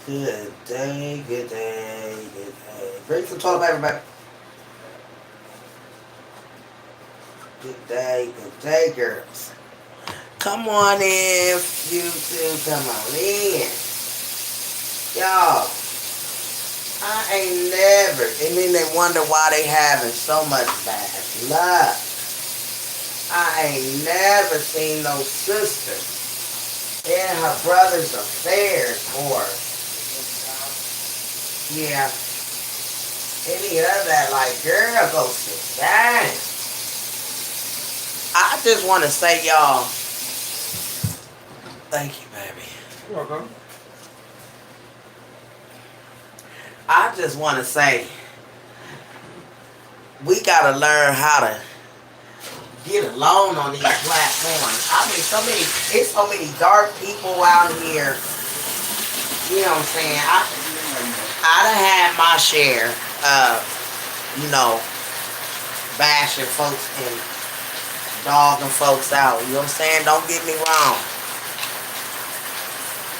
Good day, good day, good day. Drink some toilet paper, baby. Good day, girls. Come on in, you two, come on in. Y'all, I ain't never, and then they wonder why they having so much bad luck. I ain't never seen no sister in her brother's affairs or, yeah, any of that. Like, girl, go sit down. I just want to say, y'all, thank you, baby. You're welcome. I just want to say, we got to learn how to get alone on these platforms. I mean, it's so many dark people out here. You know what I'm saying? I done had my share of, bashing folks and dogging folks out. You know what I'm saying? Don't get me wrong.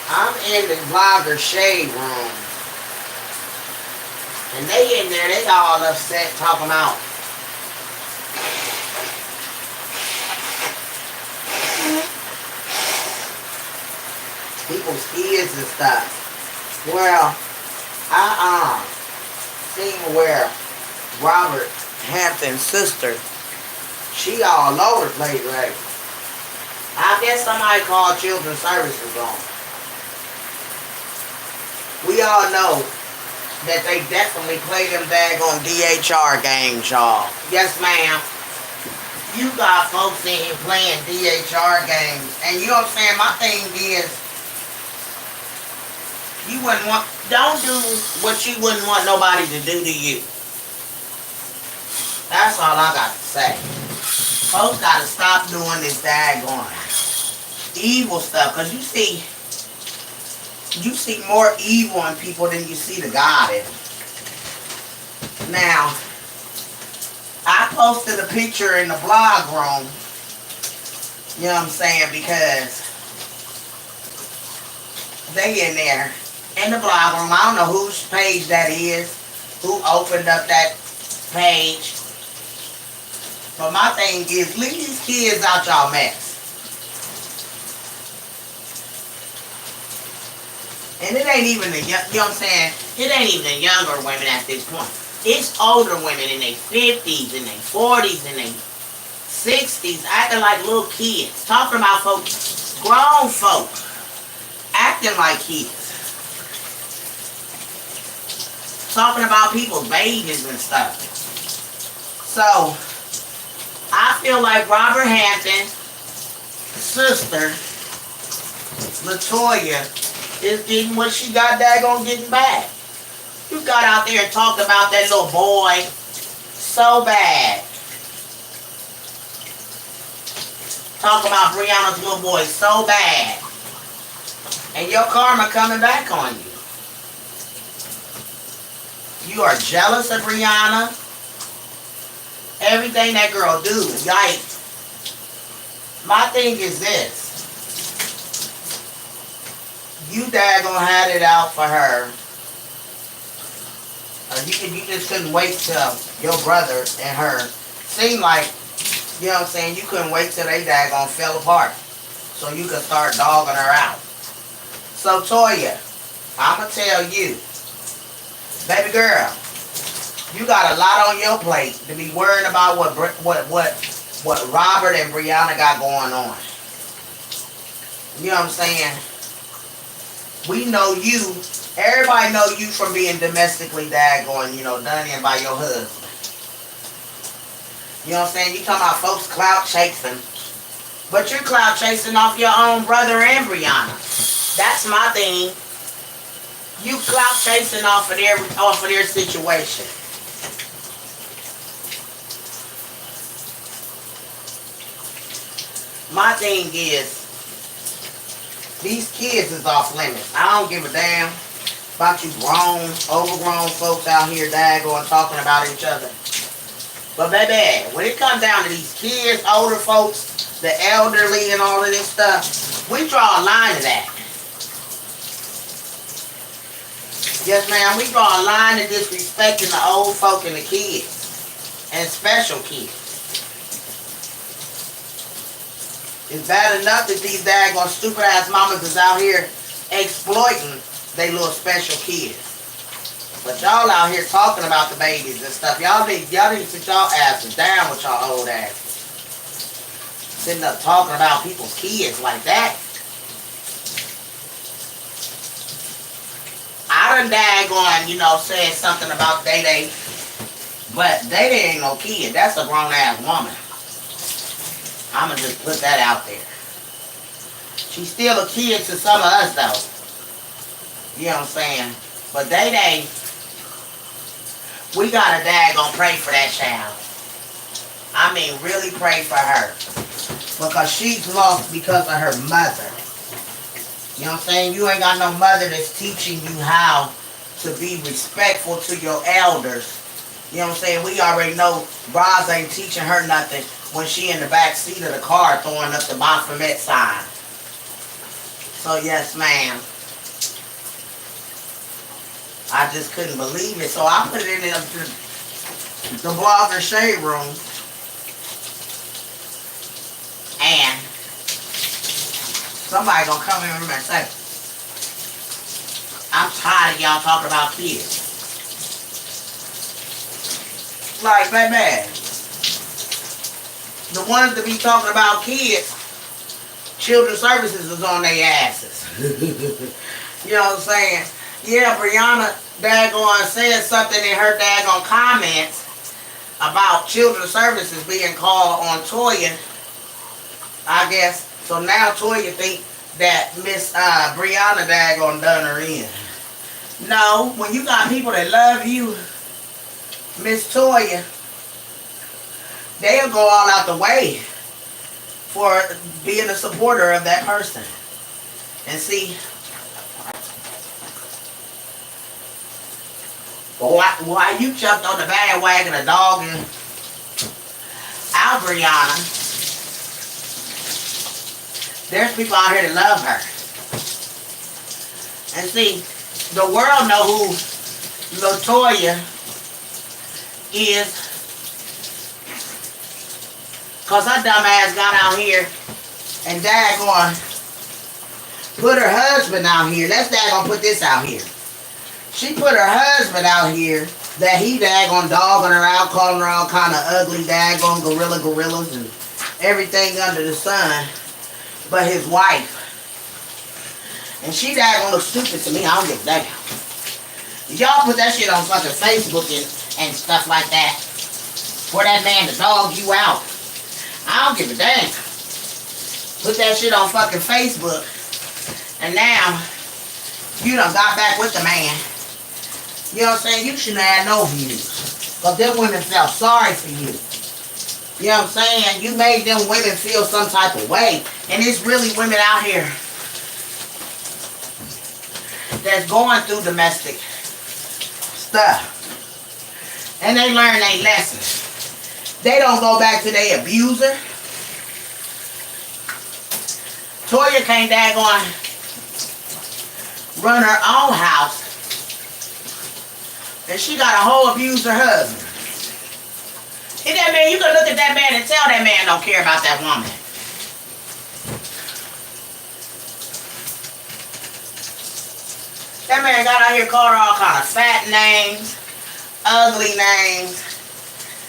I'm in the vlogger shade room. And they in there, they all upset talking about people's kids and stuff. Well, I seen where Robert Hampton's sister, she all over the place, right? I guess somebody called children's services on. We all know that they definitely play them daggone DHR games, y'all. Yes, ma'am. You got folks in here playing DHR games. And you know what I'm saying? My thing is, don't do what you wouldn't want nobody to do to you. That's all I got to say. Folks got to stop doing this daggone evil stuff. Because you see more evil in people than you see the God in them. Now, I posted a picture in the blog room, you know what I'm saying, because they in there, in the blog room. I don't know whose page that is, who opened up that page. But my thing is, leave these kids out y'all mess. And it ain't even you know what I'm saying? It ain't even the younger women at this point. It's older women in their 50s, in their 40s, in their 60s, acting like little kids. Talking about folks, grown folk, acting like kids. Talking about people's babies and stuff. So, I feel like Robert Hampton's sister, LaToya, is getting what she got daggone getting back. You got out there and talked about that little boy so bad. Talk about Brianna's little boy so bad. And your karma coming back on you. You are jealous of Brianna. Everything that girl do, yikes. My thing is this. You daggone had it out for her. You just couldn't wait till your brother and her. Seemed like, you know what I'm saying, you couldn't wait till they daggone fell apart. So you could start dogging her out. So Toya, I'ma tell you, baby girl, you got a lot on your plate to be worried about what Robert and Brianna got going on. You know what I'm saying? We know you. Everybody know you from being domestically daggone, done in by your husband. You know what I'm saying? You talking about folks clout chasing. But you're clout chasing off your own brother and Brianna. That's my thing. You clout chasing off of their situation. My thing is, these kids is off limits. I don't give a damn about you overgrown folks out here daggone talking about each other. But baby, when it comes down to these kids, older folks, the elderly and all of this stuff, we draw a line to that. Yes, ma'am. We draw a line in disrespecting the old folk and the kids. And special kids. It's bad enough that these daggone stupid ass mamas is out here exploiting they little special kids. But y'all out here talking about the babies and stuff. Y'all need to sit y'all asses down with y'all old asses. Sitting up talking about people's kids like that. I done daggone, said something about Day. But Day ain't no kid. That's a grown ass woman. I'ma just put that out there. She's still a kid to some of us though. You know what I'm saying? But Day, we gotta daggone pray for that child. I mean, really pray for her. Because she's lost because of her mother. You know what I'm saying? You ain't got no mother that's teaching you how to be respectful to your elders. You know what I'm saying? We already know Roz ain't teaching her nothing when she in the back seat of the car throwing up the Baphomet sign. So yes, ma'am. I just couldn't believe it. So I put it in the blogger shade room. And somebody gonna come in and say, I'm tired of y'all talking about kids. Like, baby, the ones that be talking about kids, children's services is on their asses. You know what I'm saying? Yeah, Briana daggone said something in her daggone comments about children's services being called on Toya, I guess. So now Toya think that Miss Briana daggone done her in. No, when you got people that love you, Miss Toya, they'll go all out the way for being a supporter of that person. And see, why you jumped on the bandwagon of dogging out Briana, there's people out here that love her. And see, the world know who LaToya is, cause her dumb ass got out here and daggone put her husband out here. Let's daggone put this out here. She put her husband out here that he daggone dogging her out, calling her all kind of ugly daggone gorillas and everything under the sun, but his wife. And she daggone look stupid to me. I don't give a damn. Y'all put that shit on fucking Facebook and stuff like that for that man to dog you out. I don't give a damn. Put that shit on fucking Facebook, and now you done got back with the man. You know what I'm saying? You shouldn't have no views, because them women felt sorry for you. You know what I'm saying? You made them women feel some type of way. And it's really women out here that's going through domestic stuff. And they learn their lessons. They don't go back to their abuser. Toya can't daggone run her own house. And she got a whole abuser husband. And that man, you can look at that man and tell that man don't care about that woman. That man got out here calling her all kind of fat names, ugly names.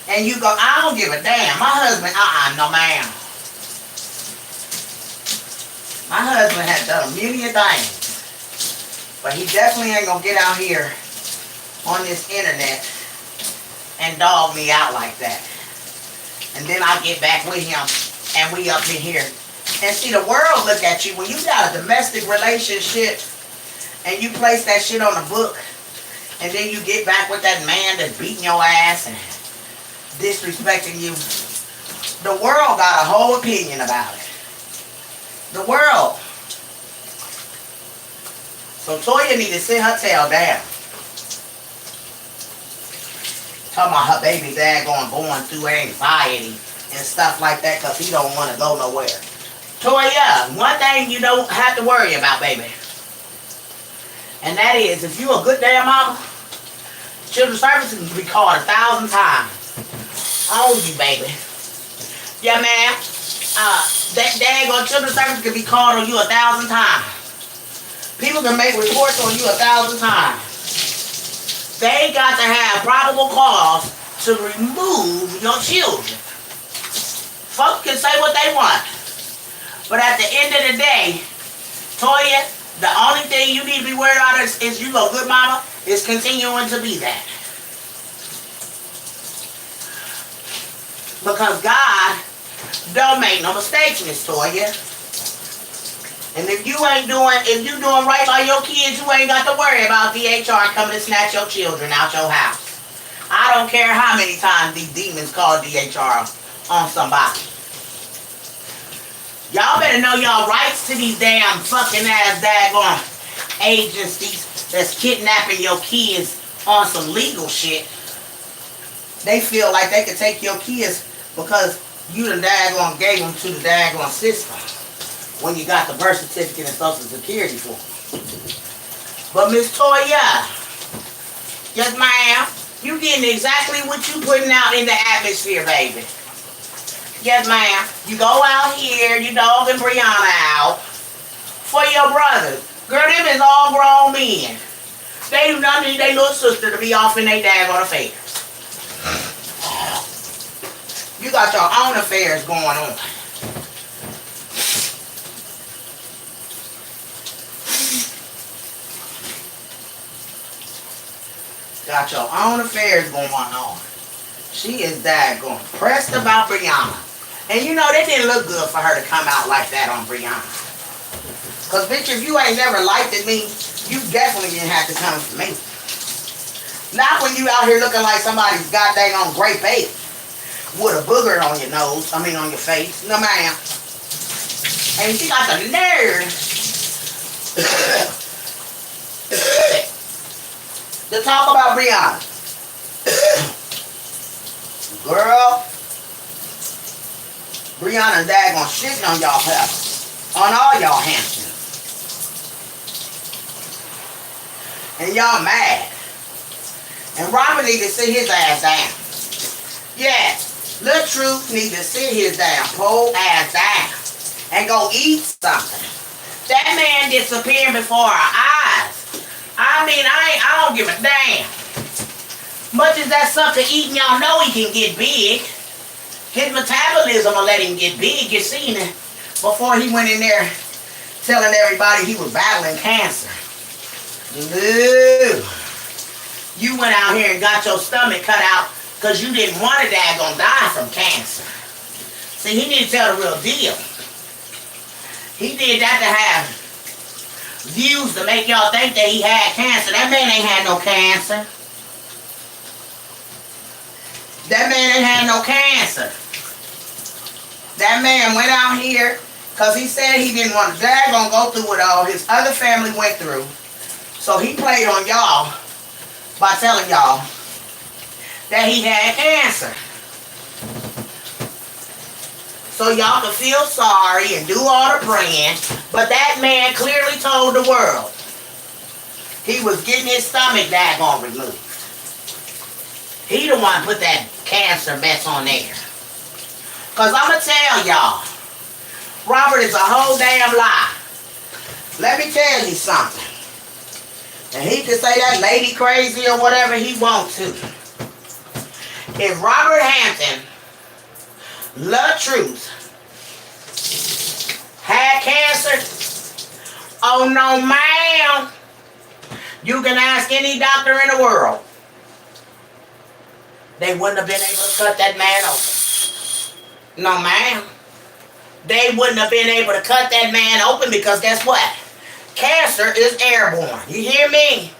And you go, I don't give a damn. My husband, no ma'am. My husband has done a million things. But he definitely ain't gonna get out here on this internet and dog me out like that. And then I get back with him and we up in here. And see, the world look at you when you got a domestic relationship and you place that shit on the book, and then you get back with that man that's beating your ass and disrespecting you. The world got a whole opinion about it. The world. So Toya need to sit her tail down. Talking about her baby dad going through anxiety and stuff like that because he don't want to go nowhere. Toya, one thing you don't have to worry about, baby. And that is, if you a good damn mama, children's services can be called 1,000 times on you, baby. Yeah, man. That daggone children's service can be called on you 1,000 times. People can make reports on you 1,000 times. They got to have probable cause to remove your children. Folks can say what they want. But at the end of the day, Toya, the only thing you need to be worried about is you a good mama, is continuing to be that. Because God don't make no mistakes, Miss Toya. And if you doing right by your kids, you ain't got to worry about DHR coming to snatch your children out your house. I don't care how many times these demons call DHR on somebody. Y'all better know y'all rights to these damn fucking ass daggone agencies that's kidnapping your kids on some legal shit. They feel like they can take your kids because you the daggone gave them to the daggone system when you got the birth certificate and social security for them. But Miss Toya, yes ma'am, you getting exactly what you putting out in the atmosphere, baby. Yes ma'am, you go out here, you dogging Briana out for your brothers. Girl, them is all grown men. They do not need their little sister to be off in their daggone affairs. You got your own affairs going on. Got your own affairs going on. She is daggone pressed about Briana. And you know, that didn't look good for her to come out like that on Briana. Because, bitch, if you ain't never liked it me, you definitely didn't have to come for me. Not when you out here looking like somebody's goddamn on great baby with a booger on your nose, on your face. No, ma'am. And she got the nerve to talk about Briana. Girl, Briana daggone shitting on y'all pepper. On all y'all Hamptons. And y'all mad. And Robert need to sit his ass down. Yes, Lil Truth need to sit his damn pole ass down and go eat something. That man disappearing before our eyes. I mean, I don't give a damn. Much as that sucker eating, y'all know he can get big. His metabolism will let him get big. You seen it before he went in there telling everybody he was battling cancer. No. You went out here and got your stomach cut out because you didn't want to daggone die from cancer. See, he need to tell the real deal. He did that to have views to make y'all think that he had cancer. That man ain't had no cancer. That man ain't had no cancer. That man went out here because he said he didn't want to daggone go through what all his other family went through. So he played on y'all by telling y'all that he had cancer. So y'all can feel sorry and do all the praying, but that man clearly told the world he was getting his stomach daggone removed. He the one put that cancer mess on there. Because I'm going to tell y'all, Robert is a whole damn lie. Let me tell you something. And he can say that lady crazy or whatever he wants to. If Robert Hampton, Lil Truth, had cancer, oh no ma'am, you can ask any doctor in the world. They wouldn't have been able to cut that man open. No ma'am. They wouldn't have been able to cut that man open because guess what? Cancer is airborne. You hear me?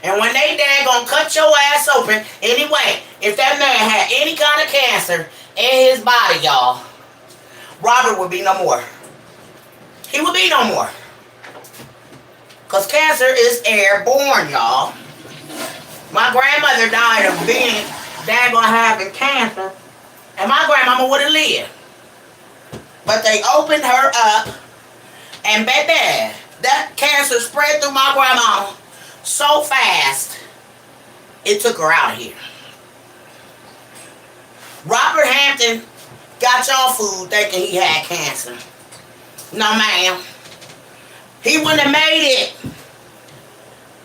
And when they daggone cut your ass open, anyway, if that man had any kind of cancer in his body, y'all, Robert would be no more. He would be no more. Because cancer is airborne, y'all. My grandmother died of being daggone having cancer, and my grandmama would have lived. But they opened her up, and baby, that cancer spread through my grandma so fast, it took her out of here. Robert Hampton got y'all food thinking he had cancer. No, ma'am. He wouldn't have made it.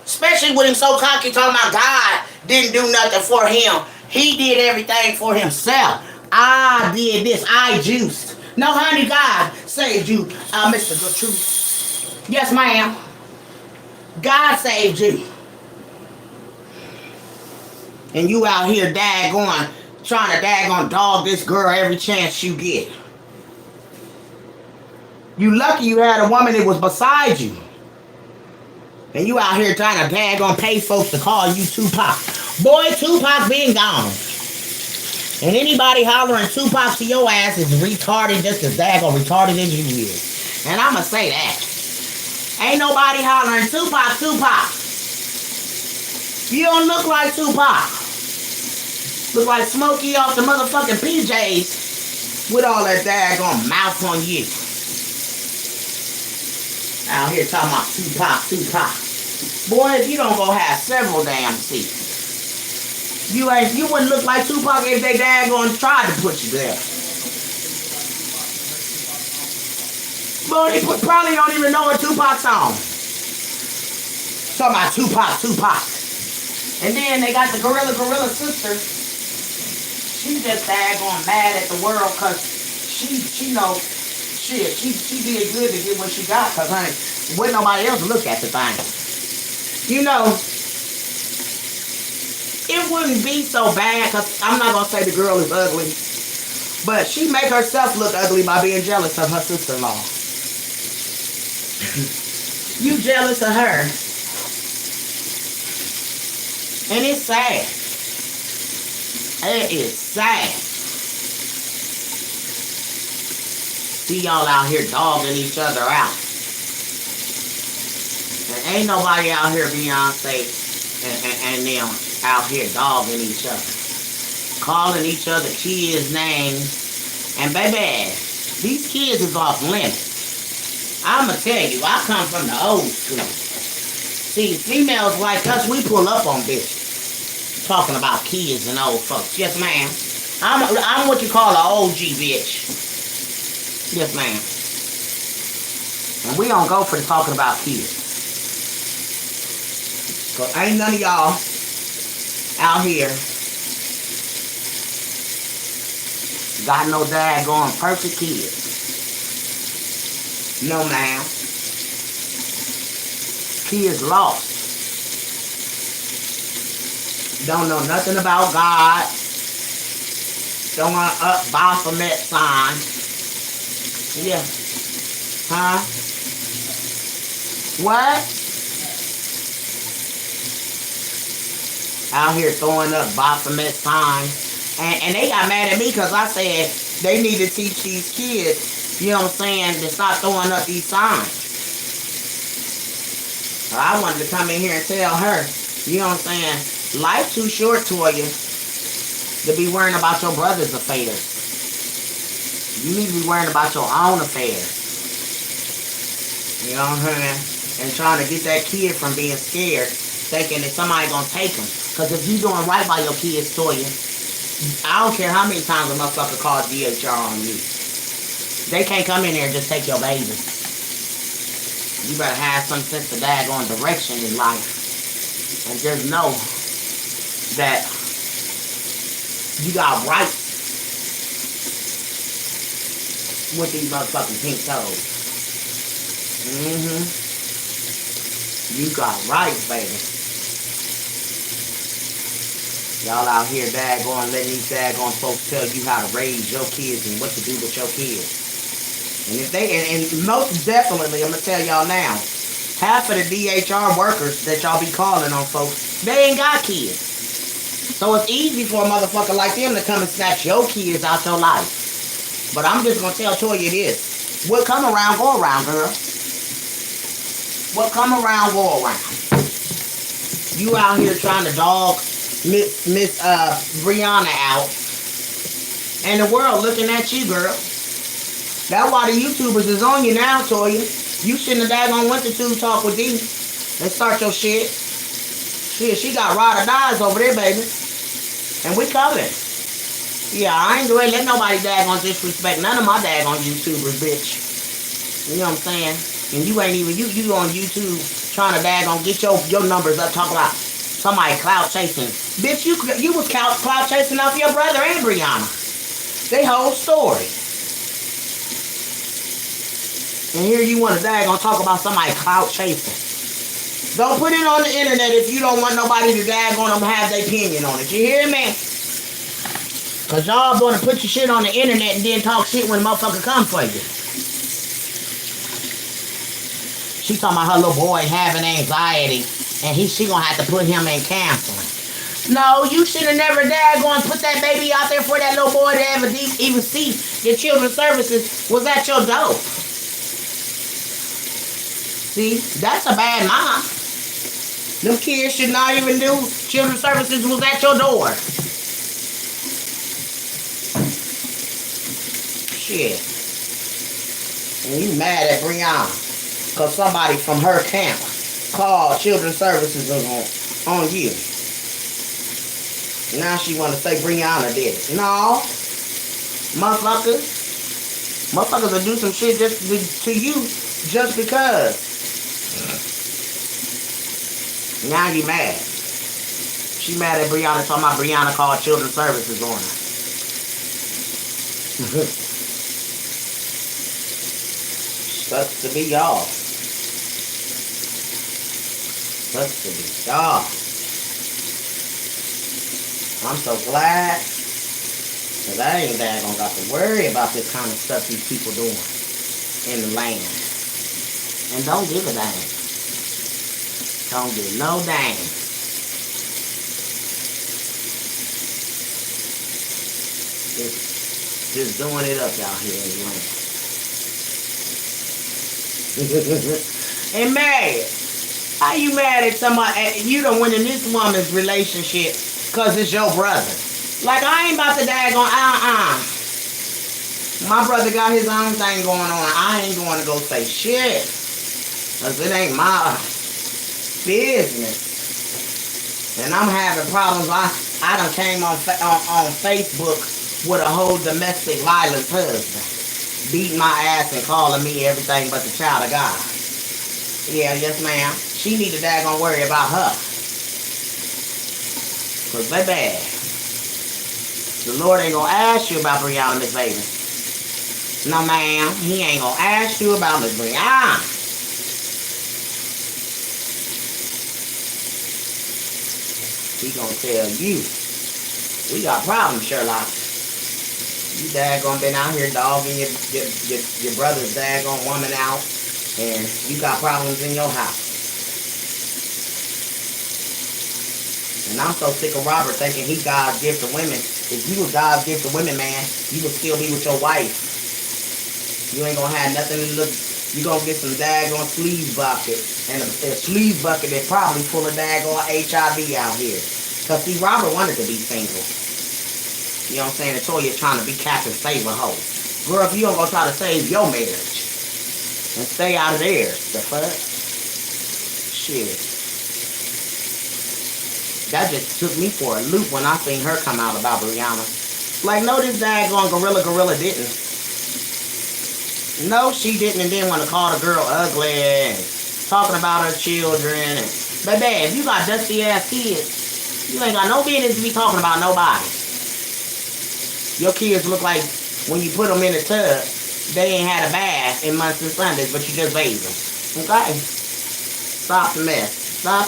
Especially with him so cocky talking about God didn't do nothing for him. He did everything for himself. I did this. I juiced. No, honey, God saved you, Mr. Good Truth. Yes, ma'am. God saved you. And you out here daggone, trying to daggone dog this girl every chance you get. You lucky you had a woman that was beside you. And you out here trying to daggone pay folks to call you Tupac. Boy, Tupac been gone. And anybody hollering Tupac to your ass is retarded, just as daggone retarded as you is. And I'ma say that. Ain't nobody hollering Tupac, Tupac. You don't look like Tupac. Look like Smokey off the motherfucking PJs with all that daggone mouth on you. Out here talking about Tupac, Tupac. Boy, if you don't go have several damn seats. You wouldn't look like Tupac if they daggone tried to put you there. Boy, they probably don't even know a Tupac song. Talking about Tupac, Tupac. And then they got the Gorilla sister. She just daggone mad at the world because she knows shit. She did good to get what she got because, honey, wouldn't nobody else look at the thing. You know, it wouldn't be so bad because I'm not going to say the girl is ugly. But she make herself look ugly by being jealous of her sister-in-law. You jealous of her. And it's sad. It is sad. See y'all out here dogging each other out. And ain't nobody out here, Beyonce and them out here dogging each other. Calling each other kids' names. And baby, these kids is off limits. I'ma tell you, I come from the old school. See, females like us, we pull up on bitches. Talking about kids and old folks. Yes, ma'am. I'm what you call an OG bitch. Yes, ma'am. And we don't go for talking about kids. Cause ain't none of y'all out here got no daggone perfect kids. No, ma'am. Kids lost. Don't know nothing about God. Don't want to up Baphomet sign. Yeah. Huh? What? Out here throwing up Baphomet signs. And they got mad at me because I said they need to teach these kids, you know what I'm saying, to stop throwing up these signs. So I wanted to come in here and tell her, you know what I'm saying, life too short to you to be worrying about your brother's affairs. You need to be worrying about your own affairs. You know what I'm saying? And trying to get that kid from being scared, thinking that somebody gonna take him. Because if you doing right by your kids, Toya, I don't care how many times a motherfucker calls DHR on you. They can't come in there and just take your baby. You better have some sense of daggone direction in life. And just know that you got rights with these motherfucking pink toes. You got rights, baby. Y'all out here daggone letting these daggone folks tell you how to raise your kids and what to do with your kids. And if they, and most definitely, I'm going to tell y'all now, half of the DHR workers that y'all be calling on folks, they ain't got kids. So it's easy for a motherfucker like them to come and snatch your kids out your life. But I'm just going to tell Toya this. What come around, go around, girl. What come around, go around. You out here trying to dog Miss Briana out. And the world looking at you, girl. That's why the YouTubers is on you now, Toya. You shouldn't have daggone went to Tube Talk with these. Let's start your shit. Shit, she got ride or dies over there, baby. And we coming. Yeah, I ain't going to let nobody daggone disrespect none of my daggone YouTubers, bitch. You know what I'm saying? And you ain't even, you on YouTube trying to daggone get your numbers up, talking about somebody clout chasing. Bitch, you was clout chasing off your brother and Briana. They whole story. And here you want to daggone talk about somebody clout chasing. Don't put it on the internet if you don't want nobody to daggone them have their opinion on it. You hear me? Because y'all going to put your shit on the internet and then talk shit when a motherfucker come for you. She talking about her little boy having anxiety and she going to have to put him in counseling. No, you should have never daggone put that baby out there for that little boy to ever even see your children's services was at your door. See, that's a bad mom. Them kids should not even do children's services was at your door. Shit. And you mad at Briana because somebody from her camp called children's services on you. Now she want to say Briana did it. No. Motherfuckers will do some shit just to you just because. Now you mad. She mad at Briana talking about Briana called children's services on her. Sucks to be y'all. Sucks to be y'all. I'm so glad that I ain't daggone got to worry about this kind of stuff these people doing in the land. And don't give a damn. Don't give no damn. Just doing it up out here in the land. And mad. How you mad at somebody? You done went in this woman's relationship because it's your brother. Like, I ain't about to daggone, My brother got his own thing going on. I ain't going to go say shit. Because it ain't my business. And I'm having problems. I done came on Facebook with a whole domestic violence husband. Beating my ass and calling me everything but the child of God. Yeah, yes ma'am. She need to daggone worry about her. Because baby, the Lord ain't going to ask you about Briana, Miss Baby. No ma'am, he ain't going to ask you about Miss Briana. He going to tell you, we got problems, Sherlock. You daggone been out here dogging your brother's daggone woman out, and you got problems in your house. And I'm so sick of Robert thinking he God's gift to women. If you was God's gift to women, man, you would still be with your wife. You ain't gonna have nothing to look. You gonna get some daggone sleeve bucket, and a sleeve bucket that's probably full of daggone HIV out here. Cause see, Robert wanted to be single. You know what I'm saying? And Toya trying to be Captain Save-A-Hoe. Girl, if you don't go try to save your marriage and stay out of there, the fuck? Shit. That just took me for a loop when I seen her come out about Briana. Like, no, this daggone gorilla didn't. No, she didn't, and then want to call the girl ugly and talking about her children. And, baby, if you got dusty-ass kids, you ain't got no business to be talking about nobody. Your kids look like when you put them in the tub, they ain't had a bath in months and Sundays, but you just bathe them. Okay? Stop the mess. Stop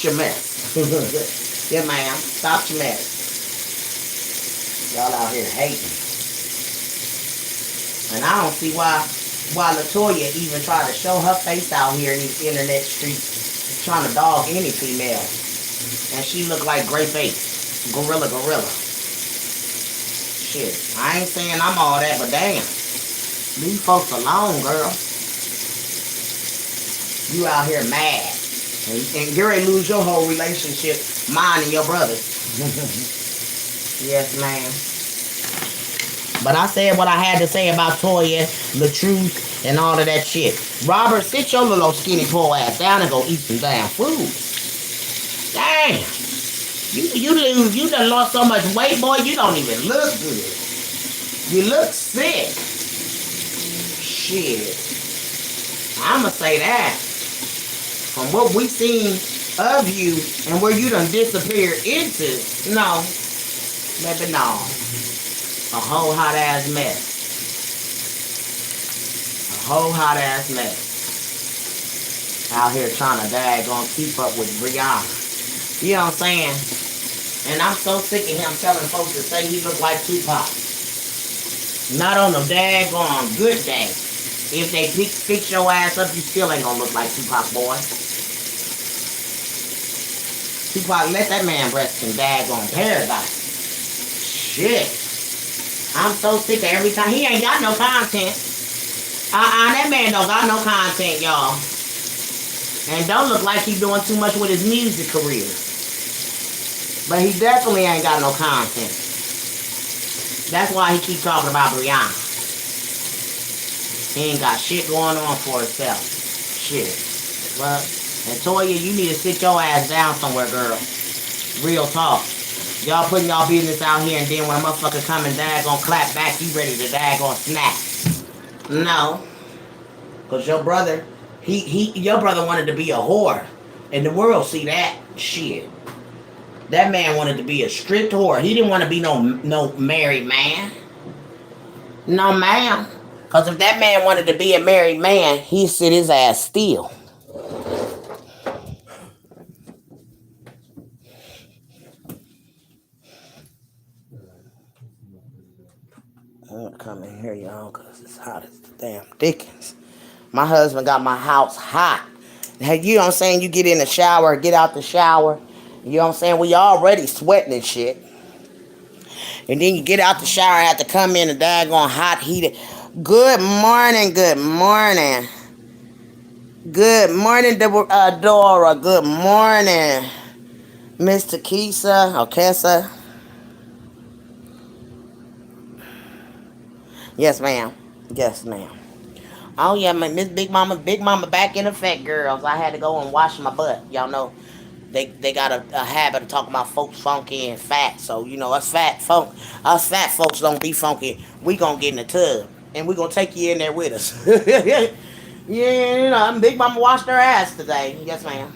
your mess. Yeah, ma'am. Stop your mess. Y'all out here hating. And I don't see why LaToya even tried to show her face out here in these internet streets trying to dog any female. And she look like Gray Face. Gorilla. Shit. I ain't saying I'm all that, but damn. Leave folks alone, girl. You out here mad. And you're ready to lose your whole relationship, mine and your brother's. Yes, ma'am. But I said what I had to say about Toya, LaTruth, and all of that shit. Robert, sit your little skinny poor ass down and go eat some damn food. Damn. You done lost so much weight, boy, you don't even look good. You look sick. Shit. I'ma say that. From what we seen of you and where you done disappeared into, no. Maybe no. A whole hot ass mess. A whole hot ass mess. Out here trying to daggone keep up with Briana. You know what I'm saying? And I'm so sick of him telling folks to say he look like Tupac. Not on a daggone good day. If they fix your ass up, you still ain't gonna look like Tupac, boy. Tupac let that man rest in daggone paradise. Shit. I'm so sick of every time. He ain't got no content. That man don't got no content, y'all. And don't look like he's doing too much with his music career. But he definitely ain't got no content. That's why he keep talking about Brianna. He ain't got shit going on for himself. Shit. Well, and Toya, you need to sit your ass down somewhere, girl. Real talk. Y'all putting y'all business out here, and then when a motherfucker come and daggone clap back, you ready to daggone snap. No. Because your brother, your brother wanted to be a whore. And the world see that shit. That man wanted to be a strict whore. He didn't want to be no married man. No, ma'am. Because if that man wanted to be a married man, he'd sit his ass still. I'm going to come in here, y'all, because it's hot as the damn dickens. My husband got my house hot. You know what I'm saying? You get in the shower, get out the shower. You know what I'm saying? We already sweating and shit. And then you get out the shower and have to come in and daggone hot heated. Good morning, good morning. Good morning, Dora. Good morning, Mr. Kisa or Kessa. Yes, ma'am. Yes, ma'am. Oh yeah, Miss Big Mama back in effect, girls. I had to go and wash my butt. Y'all know they got a habit of talking about folks funky and fat. So you know us fat folks don't be funky. We gonna get in the tub and we gonna take you in there with us. Yeah, you know, Big Mama washed her ass today. Yes, ma'am.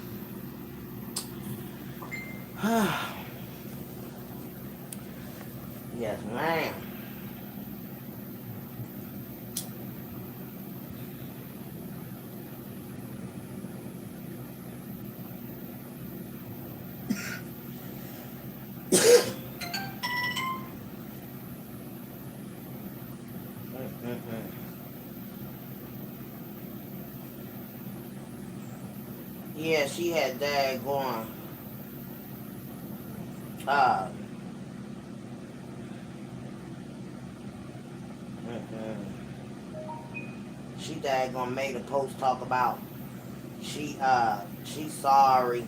Yes, ma'am. Yeah, she had that going. Uh, she daggone made a post talk about she's sorry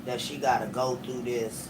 that she gotta go through this